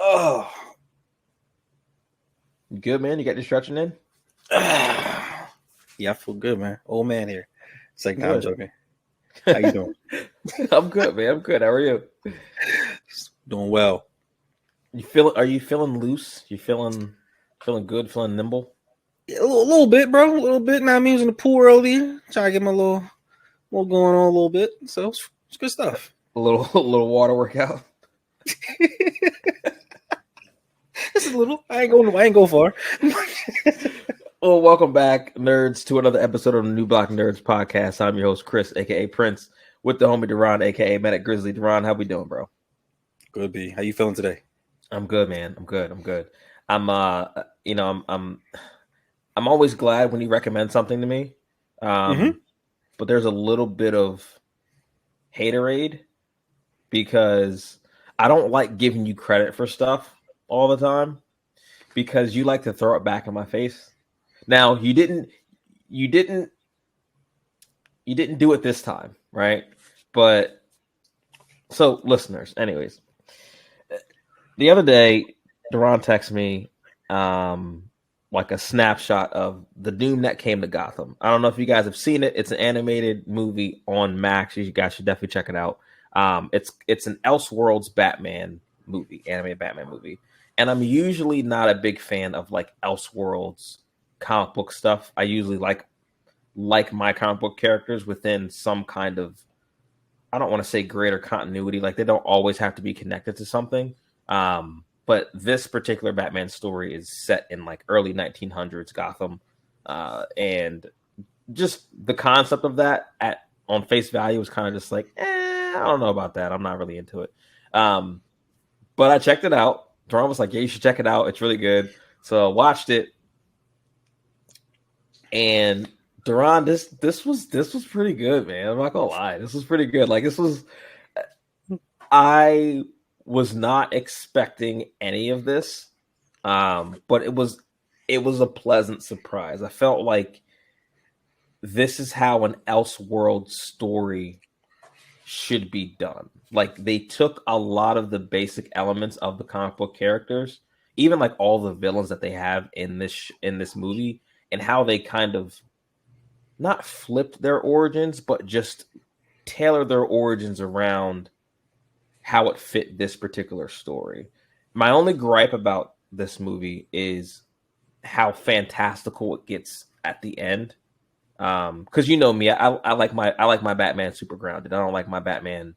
Oh, You good, man? You got your stretching in? yeah, I feel good, man. Old man here. It's like, nah, I'm Good. joking. How you doing? I'm good, man. I'm good. How are you? Doing well. Are you feeling loose? You feeling good? Feeling nimble? Yeah, a little bit, bro. A little bit. Now I'm using the pool earlier. Trying to get my little going on a little bit. So it's good stuff. A little a little water workout. Just a little. I ain't go far. Well, welcome back, nerds, to another episode of the New Block Nerds podcast. I'm your host, Chris, aka Prince, with the homie Duran, aka Medic Grizzly. Duran, how we doing, bro? Good, B. How you feeling today? I'm good, man. I'm good. I'm always glad when you recommend something to me. But there's a little bit of haterade because I don't like giving you credit for stuff all the time because you like to throw it back in my face. Now, you didn't do it this time, right? But so listeners, anyways, the other day, Duran texted me like a snapshot of the Doom that came to Gotham. I don't know if you guys have seen it. It's an animated movie on Max. You guys should definitely check it out. It's an Elseworlds Batman movie, animated Batman movie. And I'm usually not a big fan of like Elseworlds comic book stuff. I usually like my comic book characters within some kind of, I don't want to say greater continuity. Like they don't always have to be connected to something. But this particular Batman story is set in like early 1900s Gotham, and just the concept of that on face value was kind of just like, I don't know about that. I'm not really into it. But I checked it out. Duran was like, yeah, you should check it out. It's really good. So I watched it, and Duran, this was pretty good, man. I'm not gonna lie, this was pretty good. Like I was not expecting any of this, but it was a pleasant surprise. I felt like this is how an Elseworld story should be done. Like they took a lot of the basic elements of the comic book characters, even like all the villains that they have in this movie, and how they kind of not flipped their origins, but just tailored their origins around how it fit this particular story. My only gripe about this movie is how fantastical it gets at the end. Because you know me, I like my Batman super grounded. I don't like my Batman,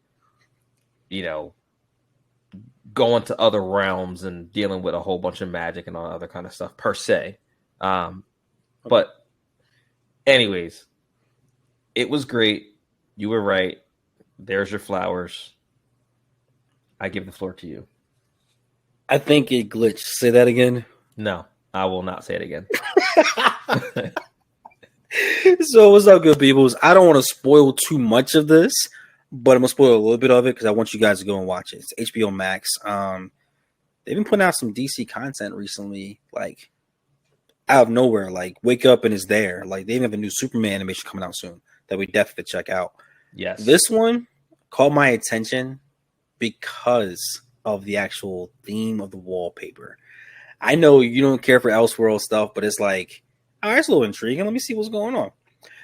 going to other realms and dealing with a whole bunch of magic and all other kind of stuff per se. But anyways, it was great. You were right. There's your flowers. I give the floor to you. I think it glitched. Say that again. No, I will not say it again. So what's up, good peoples? I don't want to spoil too much of this, but I'm gonna spoil a little bit of it because I want you guys to go and watch it. It's HBO Max. They've been putting out some DC content recently, like out of nowhere. Like wake up and it's there. Like they even have a new Superman animation coming out soon that we definitely check out. Yes, this one caught my attention because of the actual theme of the wallpaper. I know you don't care for Elseworld stuff, but it's like, all right, it's a little intriguing. Let me see what's going on.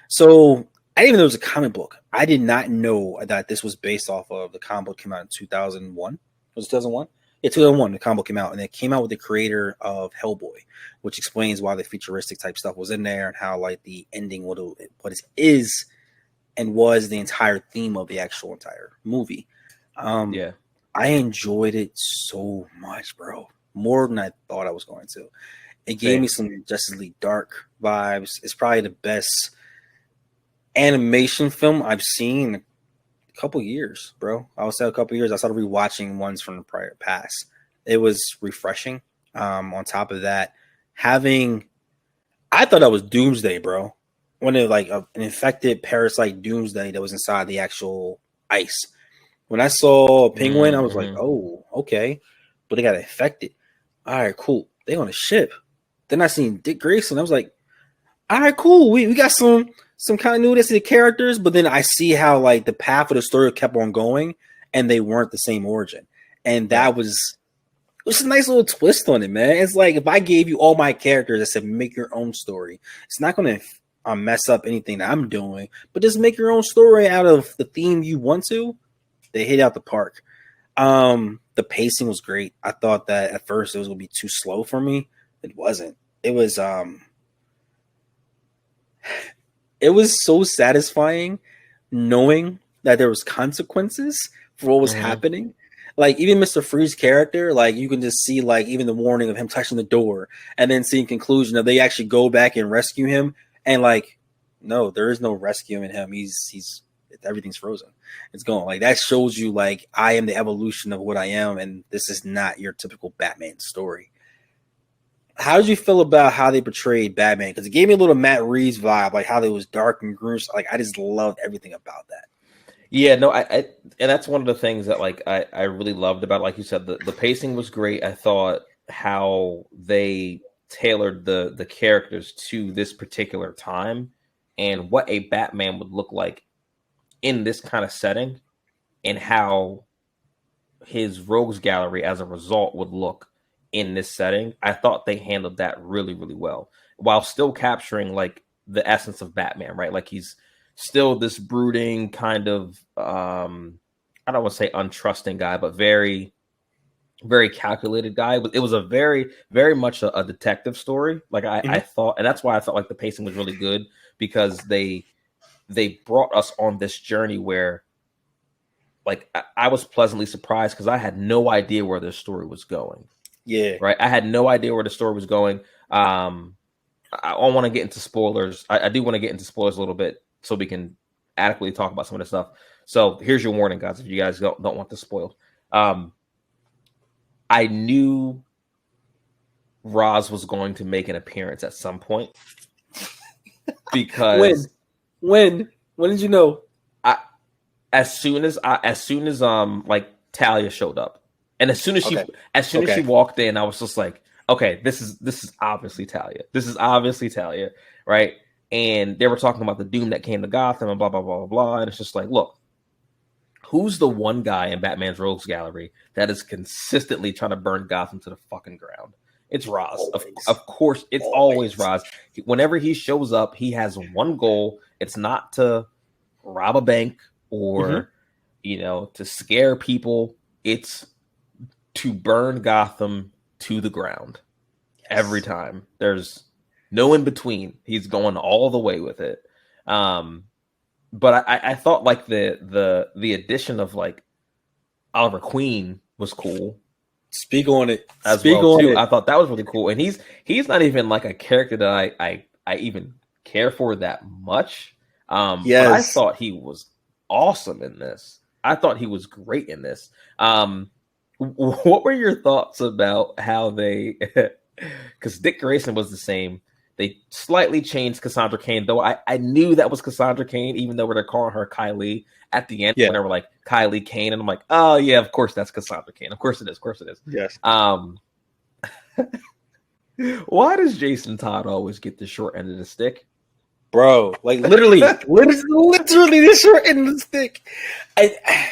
So I didn't even know it was a comic book. I did not know that this was based off of the comic book came out in 2001. Was it 2001? Yeah, 2001. The comic book came out, and it came out with the creator of Hellboy, which explains why the futuristic type stuff was in there and how like the ending what it is and was the entire theme of the actual entire movie. yeah. I enjoyed it so much, bro. More than I thought I was going to. It gave me some Justice League Dark vibes. It's probably the best animation film I've seen in a couple years, bro. I would say a couple years. I started rewatching ones from the prior past. It was refreshing. On top of that, I thought that was Doomsday, bro. When it like an infected parasite Doomsday that was inside the actual ice. When I saw a penguin, I was like, oh, okay. But they got infected. All right, cool. They on a ship. Then I seen Dick Grayson. I was like, all right, cool. We got some continuity to the characters, but then I see how like the path of the story kept on going and they weren't the same origin. And that was was a nice little twist on it, man. It's like if I gave you all my characters that said make your own story, it's not going to mess up anything that I'm doing, but just make your own story out of the theme you want to. They hit out the park. The pacing was great. I thought that at first it was going to be too slow for me. It wasn't. It was so satisfying knowing that there was consequences for what was Mm-hmm. happening. Like even Mr. Freeze's character, like you can just see like even the warning of him touching the door and then seeing conclusion of they actually go back and rescue him and like no, there is no rescuing him. He's everything's frozen. It's gone. Like that shows you like I am the evolution of what I am and this is not your typical Batman story. How did you feel about how they portrayed Batman? Because it gave me a little Matt Reeves vibe, like how it was dark and gruesome. Like I just loved everything about that. Yeah, no, and that's one of the things that like I really loved about, like you said, the pacing was great. I thought how they tailored the characters to this particular time and what a Batman would look like in this kind of setting, and how his rogues gallery as a result would look in this setting. I thought they handled that really, really well while still capturing like the essence of Batman, right? Like he's still this brooding kind of I don't want to say untrusting guy, but very, very calculated guy. It was a very, very much a detective story. Like I Mm-hmm. thought, and that's why I felt like the pacing was really good, because they brought us on this journey where like I was pleasantly surprised because I had no idea where this story was going. Yeah, Right, I had no idea where the story was going. I don't want to get into spoilers. I do want to get into spoilers a little bit so we can adequately talk about some of this stuff. So here's your warning, guys, if you guys don't want this spoiled. I knew Roz was going to make an appearance at some point when because when did you know? I, as soon as like Talia showed up, and Okay, as soon as she okay, walked in, I was just like, okay, this is obviously Talia. This is obviously Talia, right? And they were talking about the doom that came to Gotham and blah blah blah blah blah. And it's just like, look, who's the one guy in Batman's rogues gallery that is consistently trying to burn Gotham to the fucking ground? It's Ra's. always, Of course, it's always always. Ra's. Whenever he shows up, he has one goal. It's not to rob a bank Mm-hmm. or, to scare people. It's to burn Gotham to the ground every Yes, time. There's no in between. He's going all the way with it. Um, but I thought like the addition of like Oliver Queen was cool speak on it. as Speak well on too. it. I thought that was really cool, and he's not even like a character that I even care for that much. But I Yes, thought he was awesome in this. I thought he was great in this. What were your thoughts about how they? Because Dick Grayson was the same. They slightly changed Cassandra Cain, though I knew that was Cassandra Cain, even though they're calling her Kylie at the end yeah, when they were like Kylie Kane, and I'm like, oh yeah, of course that's Cassandra Cain. Of course it is. Of course it is. yes, Um, why does Jason Todd always get the short end of the stick? bro. Like literally this short end of the stick. I,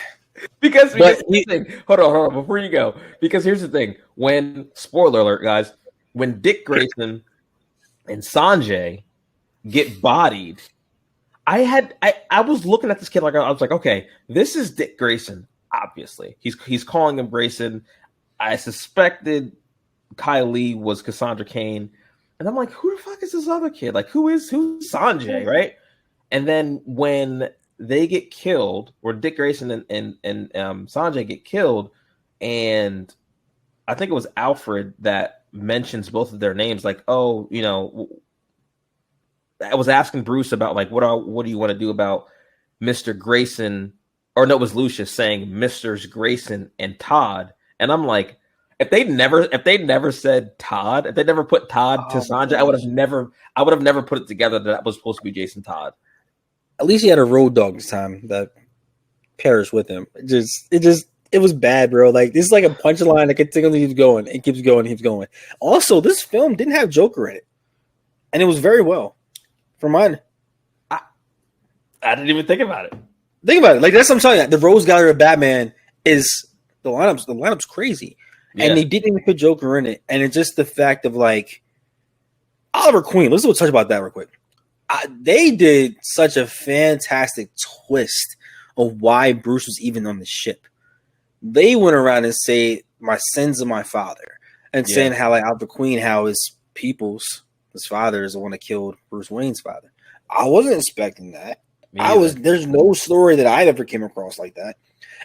Because but here's the thing. Hold on, before you go. Because here's the thing. When spoiler alert, guys, when Dick Grayson and Sanjay get bodied, I was looking at this kid like I was like, okay, this is Dick Grayson. Obviously, he's calling him Grayson. I suspected Kylie was Cassandra Cain, and I'm like, who the fuck is this other kid? Like, who's Sanjay, right? And then when they get killed, or Dick Grayson and Sanjay get killed, and I think it was Alfred that mentions both of their names, like, oh, I was asking Bruce about like what do you want to do about Mr. Grayson, or no, it was Lucius saying Mr. Grayson and Todd, and I'm like, if they never said Todd, if they never put Todd to oh my Sanjay, gosh. I would have never put it together that was supposed to be Jason Todd. At least he had a road dog this time that perished with him. It was bad, bro. Like this is like a punchline that continually keeps going. It keeps going, keeps going. Also, this film didn't have Joker in it, and it was very well. For mine, I, I didn't even think about it. think about it. Like that's what I'm telling you. The Rose Gallery of Batman is the lineup's crazy. and Yeah. they didn't even put Joker in it. And it's just the fact of like Oliver Queen. Let's touch about that real quick. They did such a fantastic twist of why Bruce was even on the ship. They went around and say, "My sins of my father," and Yeah. saying how like Oliver Queen, how his father is the one that killed Bruce Wayne's father. I wasn't expecting that. Me either. There's no story that I ever came across like that.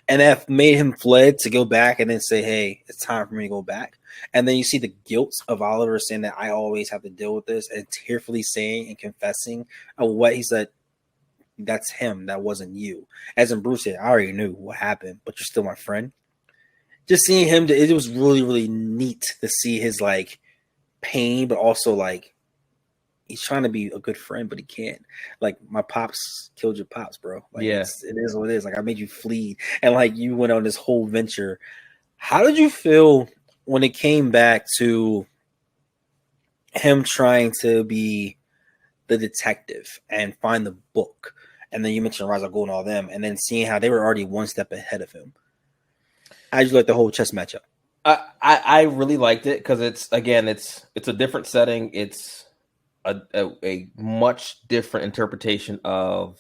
And that made him fled to go back and then say, "Hey, it's time for me to go back." And then you see the guilt of Oliver saying that I always have to deal with this, and tearfully saying and confessing of what he said. That's him. That wasn't you. As in Bruce said, I already knew what happened, but you're still my friend. Just seeing him, it was really, really neat to see his like pain, but also like he's trying to be a good friend, but he can't. Like my pops killed your pops, bro. Like Yeah. it is what it is. Like I made you flee, and like you went on this whole venture. How did you feel when it came back to him trying to be the detective and find the book? And then you mentioned Ra's al Ghul and all them, and then seeing how they were already one step ahead of him. How did you like the whole chess matchup? I really liked it because it's a different setting. It's a much different interpretation of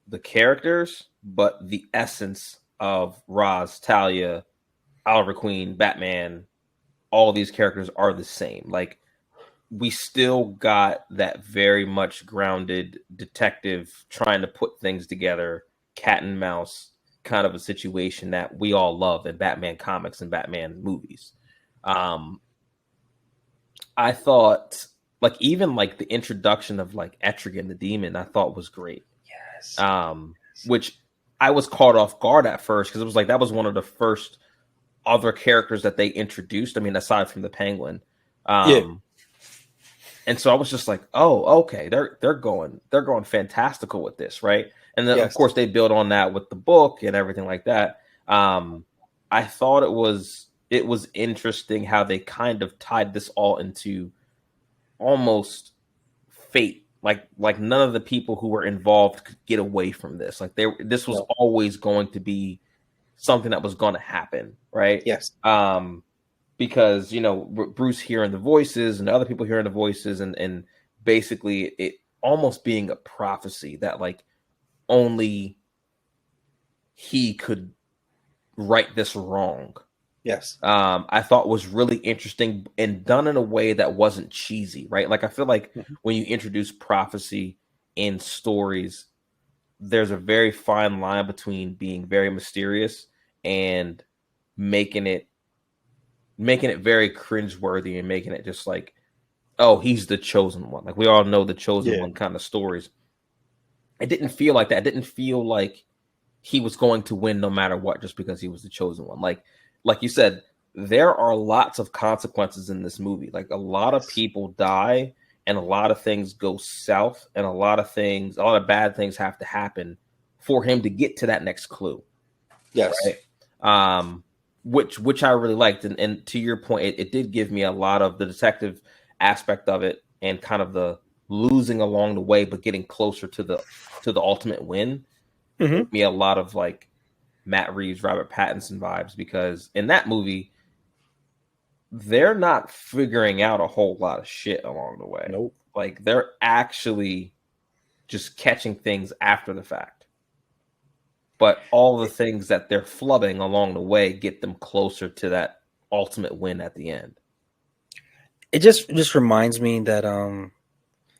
the characters, but the essence of Roz, Talia, Oliver Queen, Batman, all these characters are the same. Like we still got that very much grounded detective trying to put things together, cat and mouse kind of a situation that we all love in Batman comics and Batman movies. Um, I thought like even like the introduction of like Etrigan the demon, I thought was great. Yes. Which I was caught off guard at first because it was like that was one of the first other characters that they introduced. I mean, aside from the Penguin. Yeah. And so I was just like, oh, okay, they're going fantastical with this, right? And then of Yes. course they build on that with the book and everything like that. I thought it was interesting how they kind of tied this all into almost fate. Like none of the people who were involved could get away from this. Like this was No. always going to be something that was going to happen, right? Yes. Because Bruce hearing the voices and other people hearing the voices and basically it almost being a prophecy that like only he could right this wrong. Yes. I thought was really interesting and done in a way that wasn't cheesy, right? Like I feel like Mhm. when you introduce prophecy in stories, there's a very fine line between being very mysterious and making it very cringeworthy and making it just like, oh, he's the chosen one. Like we all know the chosen Yeah. one kind of stories. It didn't feel like that. It didn't feel like he was going to win no matter what just because he was the chosen one. Like you said, there are lots of consequences in this movie. Like a lot of Yes. people die and a lot of things go south and a lot of bad things have to happen for him to get to that next clue. Yes. Right. Which I really liked. And to your point, it did give me a lot of the detective aspect of it and kind of the losing along the way, but getting closer to the ultimate win. Mm-hmm. Gave me a lot of like Matt Reeves, Robert Pattinson vibes because in that movie, they're not figuring out a whole lot of shit along the way. Nope. Like they're actually just catching things after the fact. But all the things that they're flubbing along the way get them closer to that ultimate win at the end. It just reminds me that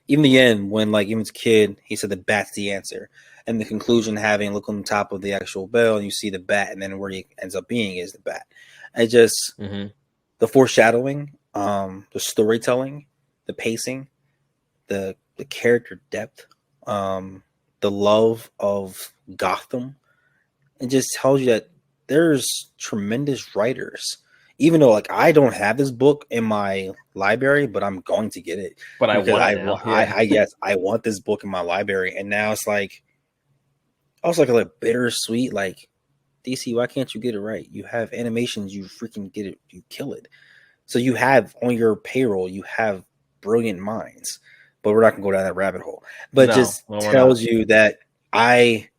even the end when like even as a kid he said the bat's the answer, and the conclusion having look on the top of the actual bell and you see the bat, and then where he ends up being is the bat. It just Mm-hmm. the foreshadowing, the storytelling, the pacing, the character depth, the love of Gotham. It just tells you that there's tremendous writers. Even though like I don't have this book in my library, but I'm going to get it But I because want it now. Yeah. I yes I want this book in my library, and now it's like also like a little bittersweet like DC, why can't you get it right? You have animations, you freaking get it, you kill it. So you have on your payroll, you have brilliant minds, but we're not gonna go down that rabbit hole. But it No, just we're not. tells you that I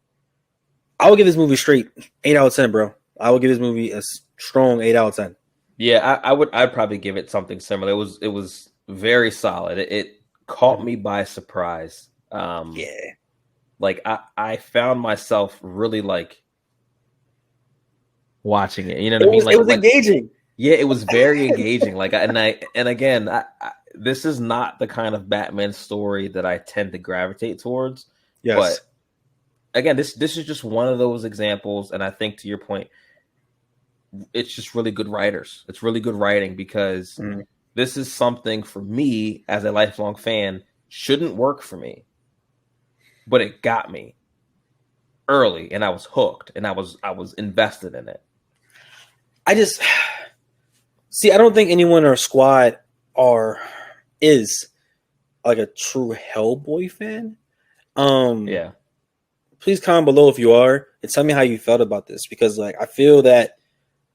I will give this movie straight 8 out of 10, bro. I will give this movie a strong 8 out of 10. Yeah, I'd probably give it something similar. It was very solid. It caught Mhm. me by surprise. Yeah, Like I found myself really like watching it. You know what I mean? it was engaging. Yeah, it was very engaging. Like and again, this is not the kind of Batman story that I tend to gravitate towards. Yes. But again, this is just one of those examples, and I think to your point, it's just really good writers. It's really good writing because Mhm. this is something for me as a lifelong fan shouldn't work for me, but it got me early, and I was hooked, and I was invested in it. I just see. I don't think anyone in our squad are is like a true Hellboy fan. Um, Yeah, Please comment below if you are and tell me how you felt about this because like I feel that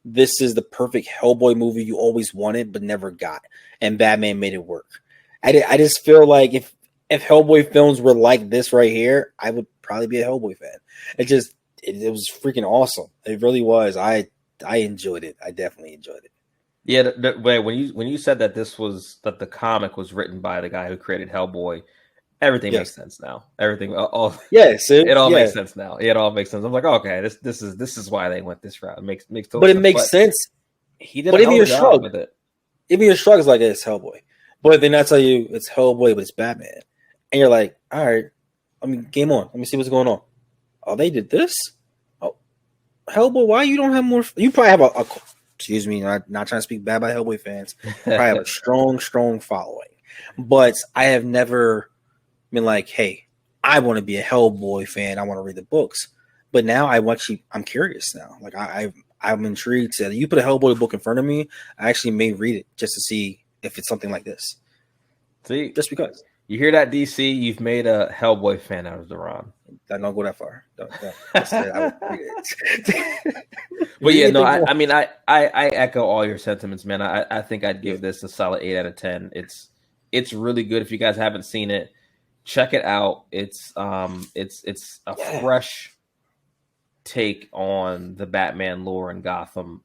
this is the perfect Hellboy movie you always wanted but never got, and Batman made it work. I just feel like if Hellboy films were like this right here, I would probably be a Hellboy fan. It was freaking awesome. It really was. I enjoyed it. I definitely enjoyed it. yeah. Wait, when you said that this was that the comic was written by the guy who created Hellboy, everything makes Yes. sense now. Everything all Yeah. So it all yeah, makes sense now. It all makes sense. I'm like, okay, this is why they went this route. It makes total but it sense. makes But sense. he did a But hell of a job with it. even your shrug is like it's Hellboy. But then I tell you it's Hellboy, but it's Batman, and you're like, all right. I mean, game on. Let me see what's going on. Oh, they did this. Oh, Hellboy, why you don't have more? You probably have a excuse me, not trying to speak bad about Hellboy fans. Probably have a strong following, but I have never been like, hey, I want to be a Hellboy fan. I want to read the books. But now I'm curious now. Like I'm intrigued. To you put a Hellboy book in front of me, I actually may read it just to see if it's something like this. See, Just because you hear that, DC? You've made a Hellboy fan out of Duran. I don't go that far. Don't. Just say I would read it. But Read yeah, no, anything you want. I mean, I echo all your sentiments, man. I think I'd Yeah. give this a solid 8 out of 10. It's really good. If you guys haven't seen it, check it out. It's a Yeah. fresh take on the Batman lore in Gotham.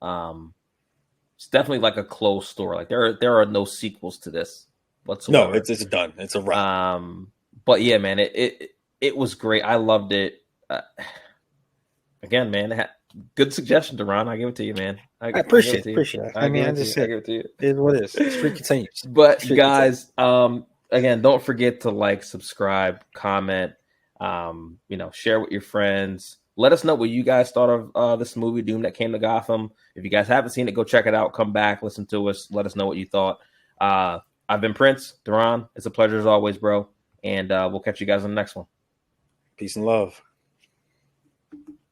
It's definitely like a closed story. Like there are no sequels to this No, whatsoever. it's done. It's a wrap. But yeah, man, it was great. I loved it. Again, man, good suggestion, Deron. I give it to you, man. I I give it to you. appreciate it. I I mean, give I it to just you. I said give it to you. it is what it is. The streak continues. The But streak continues. guys, again, don't forget to like, subscribe, comment, share with your friends. Let us know what you guys thought of this movie, Doom That Came to Gotham. If you guys haven't seen it, go check it out. Come back, listen to us. Let us know what you thought. I've been Prince, Duran. It's a pleasure as always, bro. And we'll catch you guys on the next one. Peace and love.